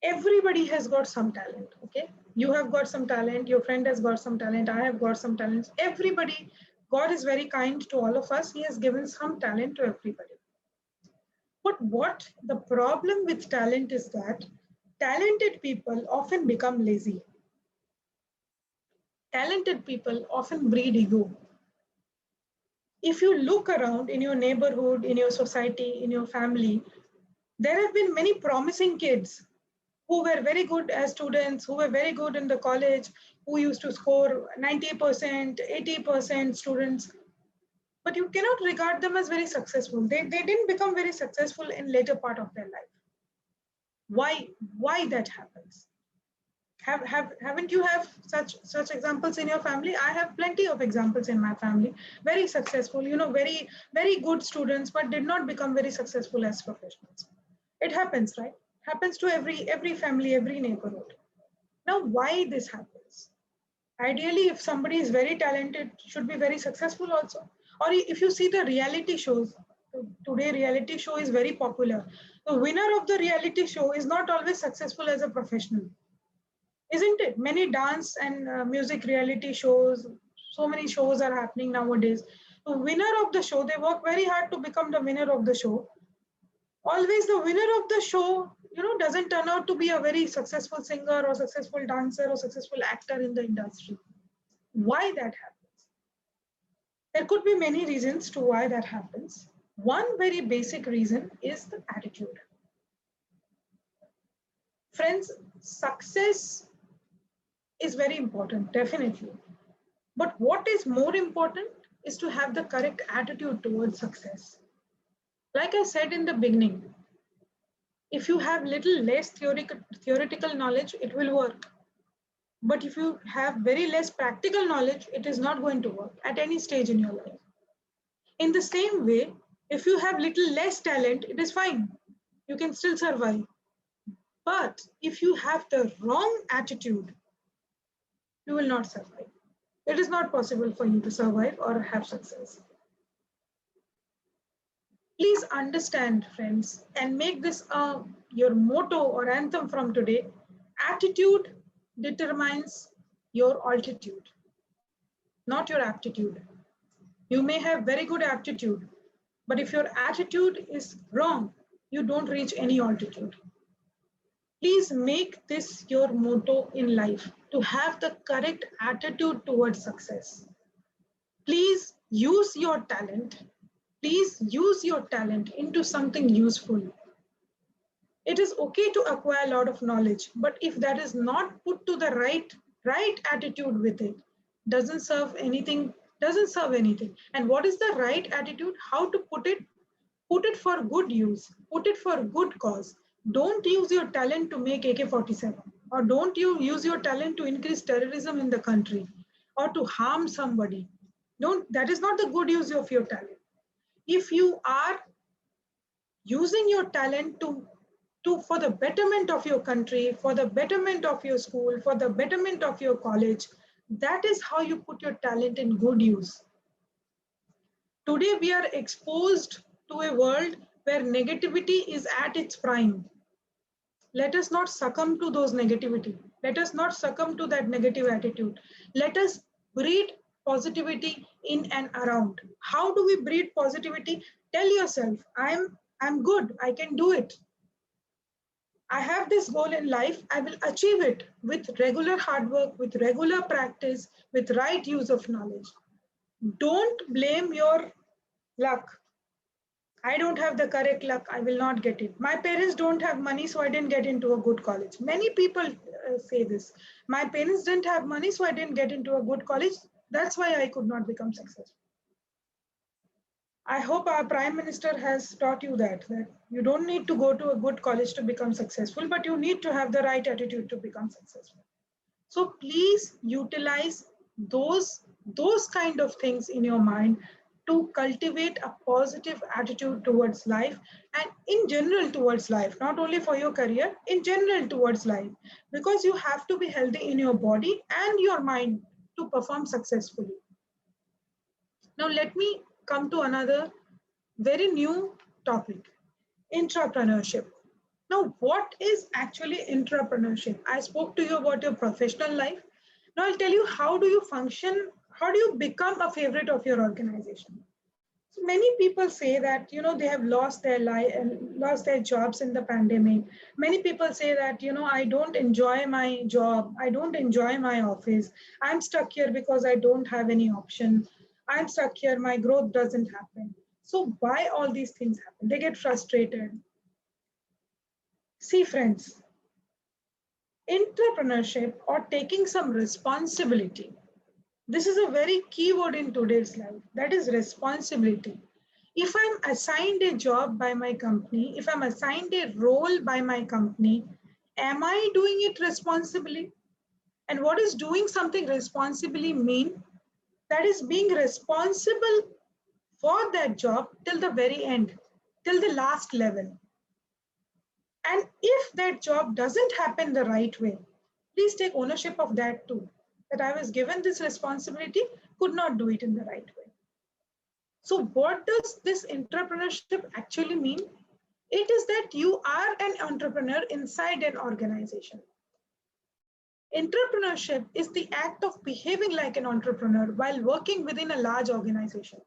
Everybody has got some talent, okay? You have got some talent, your friend has got some talent, I have got some talents. Everybody, God is very kind to all of us. He has given some talent to everybody. But what the problem with talent is that talented people often become lazy. Talented people often breed ego. If you look around in your neighborhood, in your society, in your family, there have been many promising kids who were very good as students, who were very good in the college, who used to score 90%, 80% students. But you cannot regard them as very successful. They didn't become very successful in later part of their life. Why that happens? Haven't you have such examples in your family? I have plenty of examples in my family. Very successful, very, very good students, but did not become very successful as professionals. It happens, right? Happens to every family, every neighborhood. Now, why this happens? Ideally, if somebody is very talented, should be very successful also. Or if you see the reality shows, today reality show is very popular. The winner of the reality show is not always successful as a professional. Isn't it? Many dance and music reality shows, so many shows are happening nowadays. The winner of the show, they work very hard to become the winner of the show. Always the winner of the show, doesn't turn out to be a very successful singer or successful dancer or successful actor in the industry. Why that happens? There could be many reasons to why that happens. One very basic reason is the attitude. Friends, success is very important, definitely. But what is more important is to have the correct attitude towards success. Like I said in the beginning, if you have little less theoretical knowledge, it will work. But if you have very less practical knowledge, it is not going to work at any stage in your life. In the same way, if you have little less talent, it is fine. You can still survive. But if you have the wrong attitude, you will not survive. It is not possible for you to survive or have success. Please understand, friends, and make this your motto or anthem from today. Attitude determines your altitude, not your aptitude. You may have very good aptitude, but if your attitude is wrong, you don't reach any altitude. Please make this your motto in life, to have the correct attitude towards success. Please use your talent. Please use your talent into something useful. It is okay to acquire a lot of knowledge, but if that is not put to the right attitude with it, doesn't serve anything. And what is the right attitude? How to put it? Put it for good use. Put it for good cause. Don't use your talent to make AK-47, or don't you use your talent to increase terrorism in the country or to harm somebody. That is not the good use of your talent. If you are using your talent for the betterment of your country, for the betterment of your school, for the betterment of your college, that is how you put your talent in good use. Today we are exposed to a world where negativity is at its prime. Let us not succumb to those negativity. Let us not succumb to that negative attitude. Let us breed positivity in and around. How do we breed positivity? Tell yourself, I'm good, I can do it. I have this goal in life, I will achieve it with regular hard work, with regular practice, with right use of knowledge. Don't blame your luck. I don't have the correct luck, I will not get it. My parents don't have money, so I didn't get into a good college. Many people say this. My parents didn't have money, so I didn't get into a good college. That's why I could not become successful. I hope our Prime Minister has taught you that you don't need to go to a good college to become successful, but you need to have the right attitude to become successful. So please utilize those kind of things in your mind to cultivate a positive attitude towards life and in general towards life, not only for your career, in general towards life, because you have to be healthy in your body and your mind to perform successfully. Now let me come to another very new topic, entrepreneurship. Now, what is actually entrepreneurship? I spoke to you about your professional life. Now I'll tell you, how do you function? How do you become a favorite of your organization? So many people say that, they have lost their life and lost their jobs in the pandemic. Many people say that, I don't enjoy my job. I don't enjoy my office. I'm stuck here because I don't have any option. I'm stuck here. My growth doesn't happen. So why all these things happen? They get frustrated. See, friends, entrepreneurship or taking some responsibility. This is a very key word in today's life. That is responsibility. If I'm assigned a job by my company, if I'm assigned a role by my company, am I doing it responsibly? And what does doing something responsibly mean? That is being responsible for that job till the very end, till the last level. And if that job doesn't happen the right way, please take ownership of that too. That I was given this responsibility, could not do it in the right way. So what does this entrepreneurship actually mean? It is that you are an entrepreneur inside an organization. Entrepreneurship is the act of behaving like an entrepreneur while working within a large organization.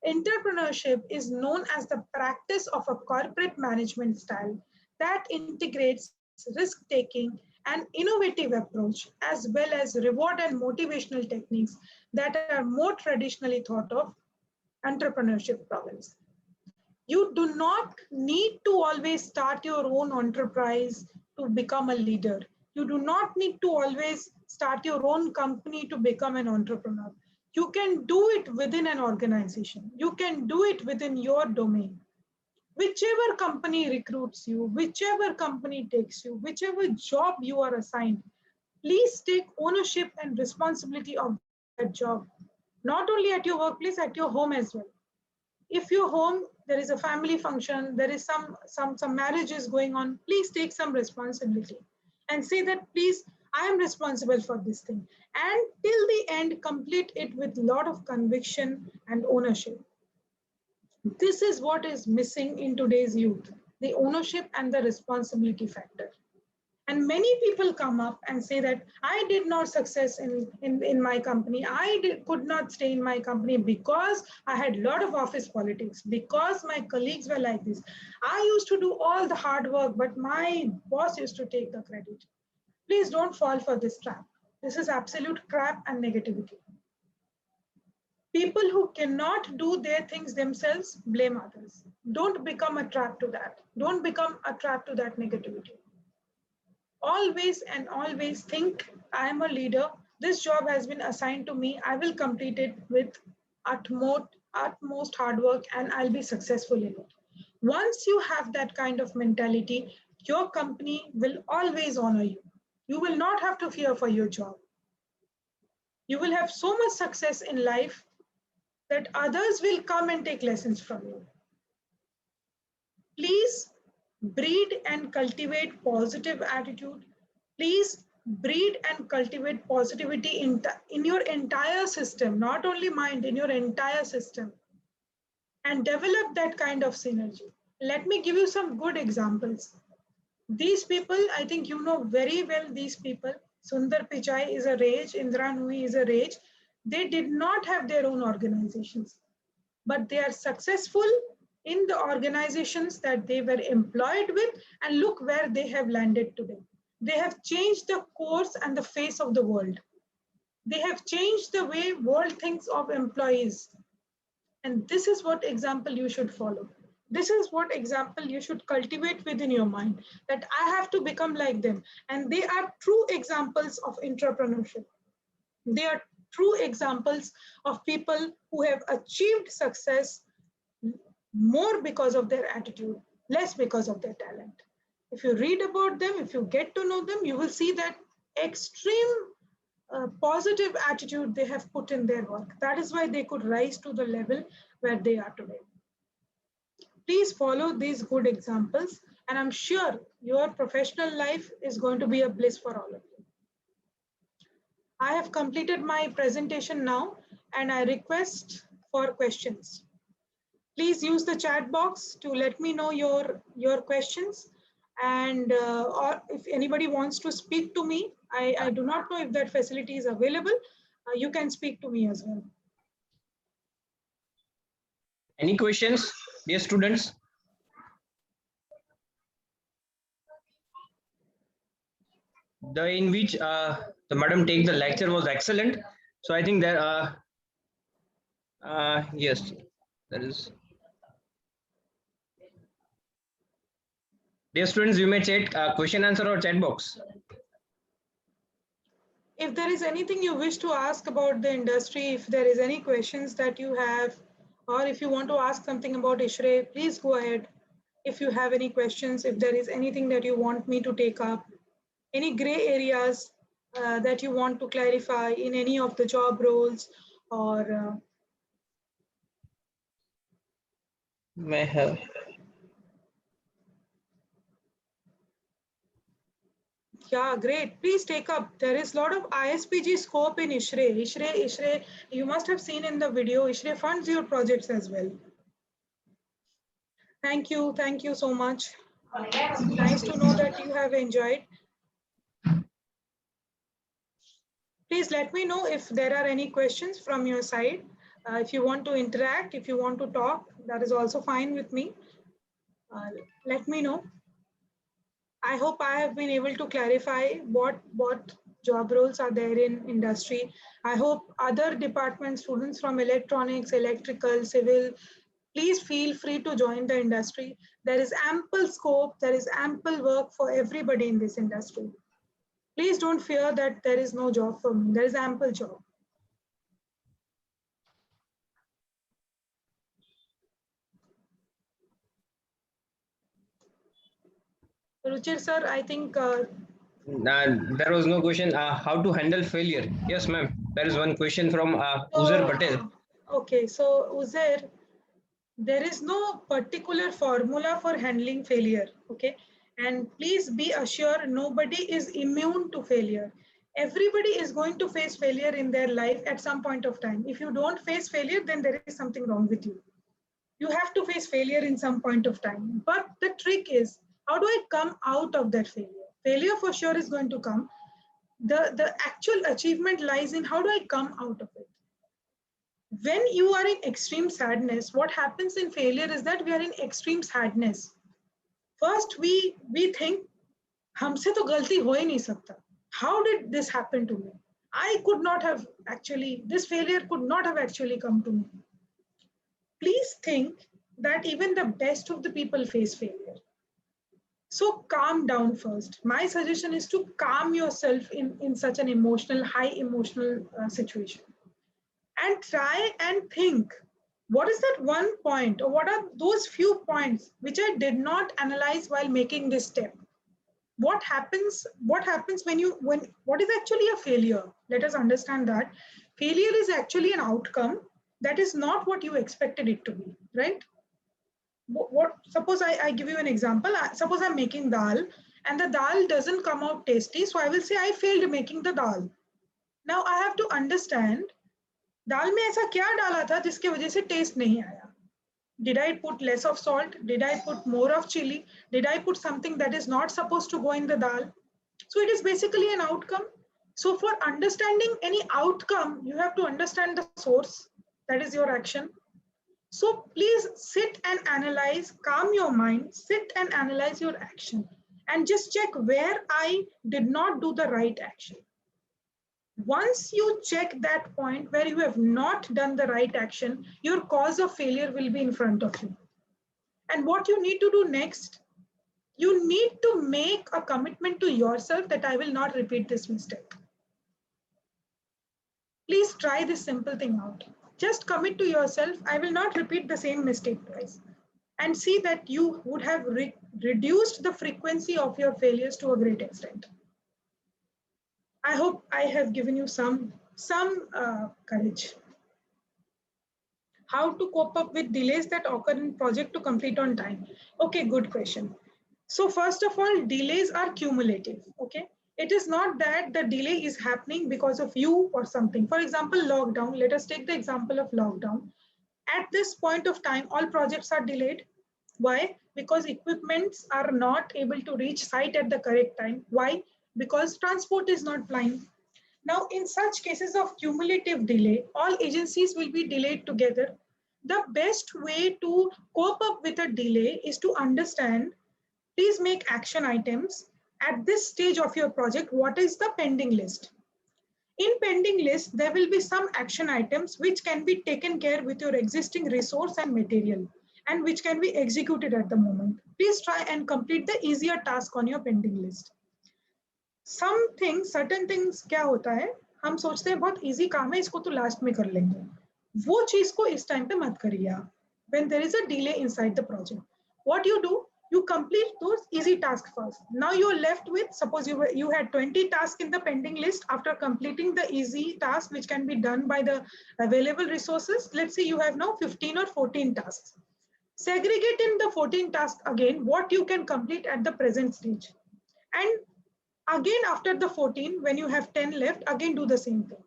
Entrepreneurship is known as the practice of a corporate management style that integrates risk-taking and innovative approach, as well as reward and motivational techniques that are more traditionally thought of entrepreneurship problems. You do not need to always start your own enterprise to become a leader. You do not need to always start your own company to become an entrepreneur. You can do it within an organization. You can do it within your domain. Whichever company recruits you, whichever company takes you, whichever job you are assigned, please take ownership and responsibility of that job. Not only at your workplace, at your home as well. If your home, there is a family function, there is some marriages going on, please take some responsibility and say that, please, I am responsible for this thing. And till the end, complete it with a lot of conviction and ownership. This is what is missing in today's youth, the ownership and the responsibility factor. And many people come up and say that I did not success in my company. Could not stay in my company because I had a lot of office politics, because my colleagues were like this. I used to do all the hard work, but my boss used to take the credit. Please don't fall for this trap. This is absolute crap and negativity. People who cannot do their things themselves blame others. Don't become a trap to that. Don't become a trap to that negativity. Always and always think, I am a leader. This job has been assigned to me. I will complete it with utmost hard work and I'll be successful in it. Once you have that kind of mentality, your company will always honor you. You will not have to fear for your job. You will have so much success in life that others will come and take lessons from you. Please breed and cultivate positive attitude. Please breed and cultivate positivity in your entire system, not only mind, in your entire system, and develop that kind of synergy. Let me give you some good examples. These people, I think you know very well these people. Sundar Pichai is a rage, Indra Nooyi is a rage. They did not have their own organizations, but they are successful in the organizations that they were employed with, and look where they have landed today. They have changed the course and the face of the world. They have changed the way world thinks of employees. And this is what example you should follow. This is what example you should cultivate within your mind, that I have to become like them. And they are true examples of entrepreneurship. They are true examples of people who have achieved success more because of their attitude, less because of their talent. If you read about them, if you get to know them, you will see that extreme positive attitude they have put in their work. That is why they could rise to the level where they are today. Please follow these good examples, and I'm sure your professional life is going to be a bliss for all of you. I have completed my presentation now, and I request for questions. Please use the chat box to let me know your questions. And or if anybody wants to speak to me, I do not know if that facility is available. You can speak to me as well. Any questions, dear students? The in which the madam take the lecture was excellent. So I think that yes, that is. Dear students, you may chat question answer or chat box. If there is anything you wish to ask about the industry, if there is any questions that you have, or if you want to ask something about ISHRE, please go ahead. If you have any questions, if there is anything that you want me to take up, any gray areas that you want to clarify in any of the job roles, or May have. yeah, great. Please take up. There is a lot of ISPG scope in ISHRE. ISHRE, you must have seen in the video, ISHRE funds your projects as well. Thank you so much. Nice to know that you have enjoyed. Please let me know if there are any questions from your side. If you want to interact, if you want to talk, that is also fine with me. Let me know. I hope I have been able to clarify what job roles are there in industry. I hope other department students from electronics, electrical, civil, please feel free to join the industry. There is ample scope, there is ample work for everybody in this industry. Please don't fear that there is no job for me. There is ample job. Ruchir sir, I think there was no question. How to handle failure? Yes, ma'am. There is one question from Uzair Patel. Okay, so Uzair, there is no particular formula for handling failure. Okay, and please be assured nobody is immune to failure. Everybody is going to face failure in their life at some point of time. If you don't face failure, then there is something wrong with you. You have to face failure in some point of time. But the trick is, how do I come out of that failure? Failure for sure is going to come. The actual achievement lies in how do I come out of it. When you are in extreme sadness, what happens in failure is that we are in extreme sadness. First, we think, हमसे तो गलती हो ही नहीं सकता. How did this happen to me? I could not have actually, this failure could not have actually come to me. Please think that even the best of the people face failure. So calm down first. My suggestion is to calm yourself in such an emotional, high emotional situation. And try and think, what is that one point, or what are those few points which I did not analyze while making this step? What happens what is actually a failure? Let us understand that failure is actually an outcome that is not what you expected it to be, right? Suppose I give you an example. Suppose I'm making dal and the dal doesn't come out tasty, so I will say I failed making the dal. Now I have to understand, दाल में ऐसा क्या डाला था जिसके वजह से test नहीं आया? Did I put less of salt? Did I put more of chili? Did I put something that is not supposed to go in the dal? So it is basically an outcome. So for understanding any outcome, you have to understand the source, that is your action. So please sit and analyze, calm your mind, sit and analyze your action and just check where I did not do the right action. Once you check that point where you have not done the right action, your cause of failure will be in front of you. And what you need to do next, you need to make a commitment to yourself that I will not repeat this mistake. Please try this simple thing out. Just commit to yourself, I will not repeat the same mistake twice. And see that you would have reduced the frequency of your failures to a great extent. I hope I have given you some courage. How to cope up with delays that occur in project to complete on time? Okay, good question. So first of all, delays are cumulative, okay? It is not that the delay is happening because of you or something. For example, lockdown, let us take the example of lockdown. At this point of time, all projects are delayed. Why? Because equipments are not able to reach site at the correct time. Why? Because transport is not flying. Now, in such cases of cumulative delay, all agencies will be delayed together. The best way to cope up with a delay is to understand, please make action items. At this stage of your project, what is the pending list? In pending list, there will be some action items which can be taken care with your existing resource and material and which can be executed at the moment. Please try and complete the easier task on your pending list. Certain things क्या होता है, हम सोचते हैं बहुत easy काम है, इसको तो last में कर लेंगे. वो चीज को इस time पे मत करिए आप. When there is a delay inside the project, what you do, you complete those easy tasks first. Now you're left with, suppose you had 20 tasks in the pending list. After completing the easy task, which can be done by the available resources, let's say you have now 15 or 14 tasks. Segregate in the 14 tasks again, what you can complete at the present stage. And again, after the 14, when you have 10 left, again do the same thing.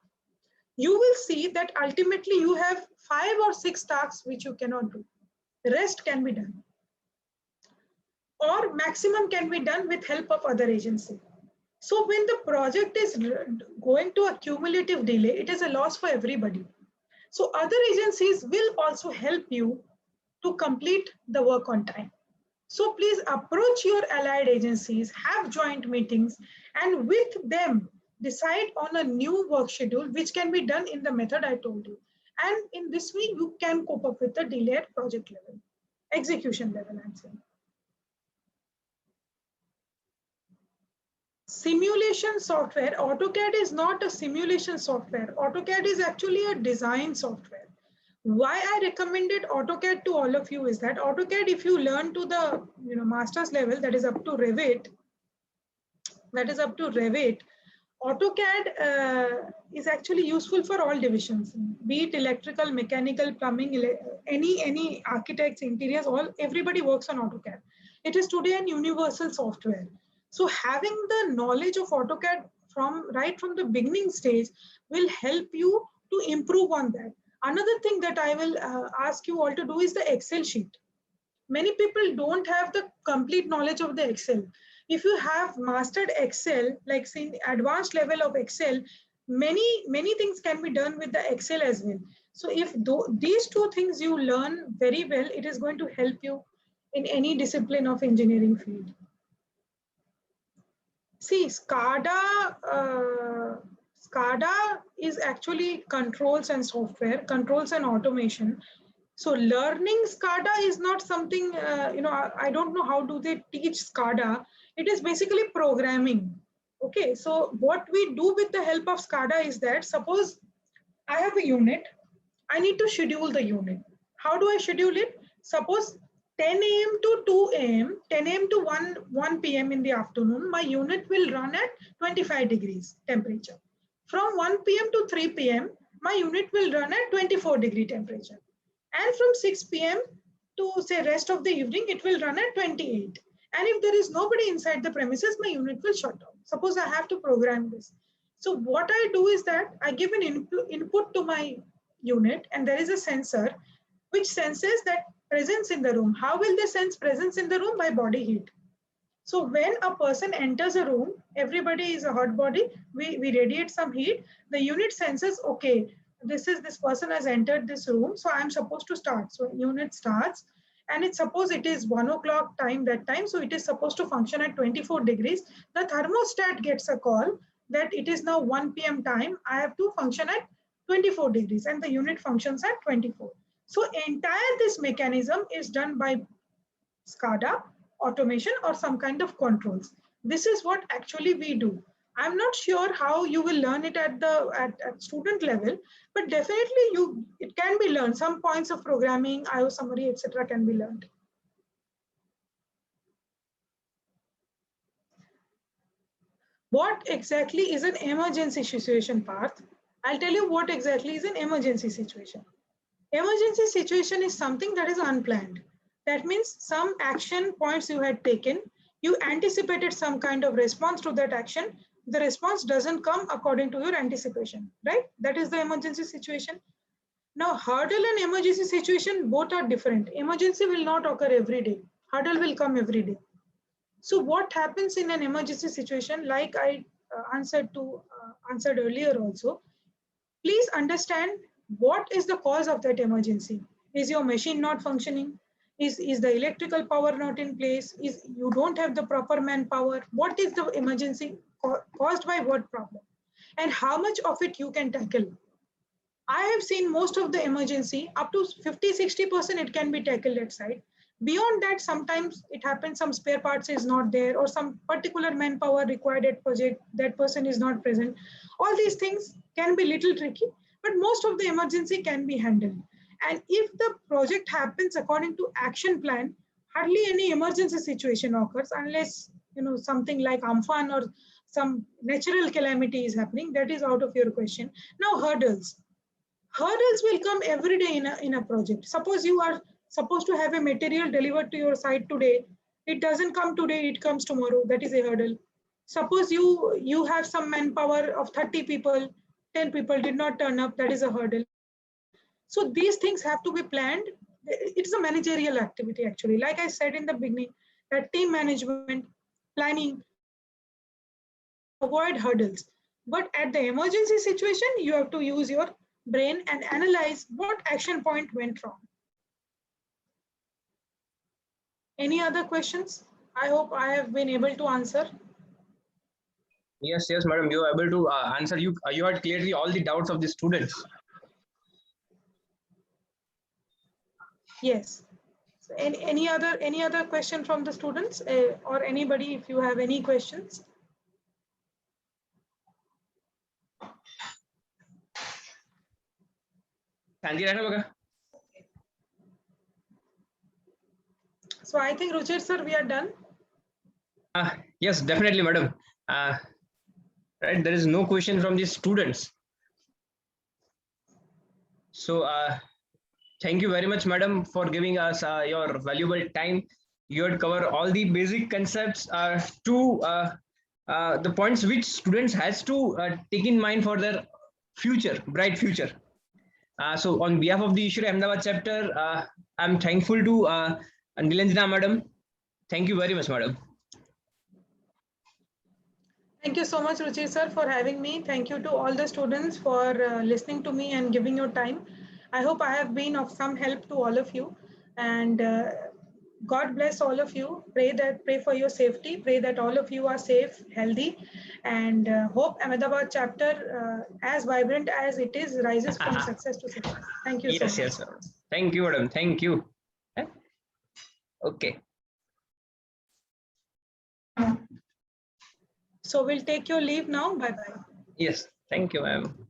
You will see that ultimately you have 5 or 6 tasks which you cannot do. The rest can be done. Or maximum can be done with help of other agency. So when the project is going to a cumulative delay, it is a loss for everybody. So other agencies will also help you to complete the work on time. So please approach your allied agencies, have joint meetings, and with them decide on a new work schedule which can be done in the method I told you. And in this way, you can cope up with the delay at project level, execution level, I'm saying. Simulation software, AutoCAD is not a simulation software. AutoCAD is actually a design software. Why I recommended AutoCAD to all of you is that AutoCAD, if you learn to the master's level, that is up to Revit, AutoCAD is actually useful for all divisions, be it electrical, mechanical, plumbing, any architects, interiors, everybody works on AutoCAD. It is today an universal software. So having the knowledge of AutoCAD right from the beginning stage will help you to improve on that. Another thing that I will ask you all to do is the Excel sheet. Many people don't have the complete knowledge of the Excel. If you have mastered Excel, like say advanced level of Excel, many things can be done with the Excel as well. So if these two things you learn very well, it is going to help you in any discipline of engineering field. See, SCADA is actually controls and software, controls and automation. So learning SCADA is not something, I don't know how do they teach SCADA. It is basically programming. Okay, so what we do with the help of SCADA is that, suppose I have a unit, I need to schedule the unit. How do I schedule it? Suppose 10 a.m. to 2 a.m., 10 a.m. to 1 p.m. in the afternoon, my unit will run at 25 degrees temperature. From 1 p.m. to 3 p.m., my unit will run at 24 degree temperature. And from 6 p.m. to say rest of the evening, it will run at 28. And if there is nobody inside the premises, my unit will shut down. Suppose I have to program this. So what I do is that I give an input to my unit, and there is a sensor which senses that presence in the room. How will they sense presence in the room? By body heat. So when a person enters a room, everybody is a hot body, we radiate some heat, the unit senses, okay, this person has entered this room, so I'm supposed to start. So unit starts, and it's suppose it is 1 o'clock time that time, so it is supposed to function at 24 degrees. The thermostat gets a call that it is now 1 p.m. time, I have to function at 24 degrees, and the unit functions at 24. So entire this mechanism is done by SCADA, automation, or some kind of controls. This is what actually we do. I'm not sure how you will learn it at student level, but definitely it can be learned. Some points of programming, IO summary, etc. can be learned. What exactly is an emergency situation, Parth? I'll tell you what exactly is an emergency situation. Emergency situation is something that is unplanned. That means some action points you had taken, you anticipated some kind of response to that action. The response doesn't come according to your anticipation, right? That is the emergency situation. Now, hurdle and emergency situation, both are different. Emergency will not occur every day. Hurdle will come every day. So what happens in an emergency situation, like I answered earlier also, please understand what is the cause of that emergency. Is your machine not functioning? Is the electrical power not in place? Is you don't have the proper manpower? What is the emergency caused by what problem? And how much of it you can tackle? I have seen most of the emergency, up to 50-60% it can be tackled at site. Beyond that, sometimes it happens some spare parts is not there, or some particular manpower required at project, that person is not present. All these things can be little tricky, but most of the emergency can be handled. And if the project happens according to action plan, hardly any emergency situation occurs unless something like Amphan or some natural calamity is happening. That is out of your question. Now hurdles. Hurdles will come every day in a project. Suppose you are supposed to have a material delivered to your site today. It doesn't come today, it comes tomorrow. That is a hurdle. Suppose you have some manpower of 30 people, 10 people did not turn up. That is a hurdle. So these things have to be planned. It's a managerial activity actually. Like I said in the beginning, that team management, planning, avoid hurdles. But at the emergency situation, you have to use your brain and analyze what action point went wrong. Any other questions? I hope I have been able to answer. Yes, madam, you are able to answer. You had clearly all the doubts of the students. Yes. So any other question from the students or anybody, if you have any questions? So I think Ruchir sir, we are done. Yes, definitely, madam. Right, there is no question from the students. So thank you very much, madam, for giving us your valuable time. You had covered all the basic concepts to the points which students has to take in mind for their future, bright future. So on behalf of the ISRO Ahmedabad chapter, I'm thankful to Nilanjana madam. Thank you very much, madam. Thank you so much, Ruchi sir, for having me. Thank you to all the students for listening to me and giving your time. I hope I have been of some help to all of you. And God bless all of you. Pray for your safety. Pray that all of you are safe, healthy, and hope Ahmedabad chapter, as vibrant as it is, rises from success to success. Thank you so Yes, much. yes, sir. Thank you, madam. Thank you. Okay. So we'll take your leave now. Bye bye. Yes. Thank you, ma'am.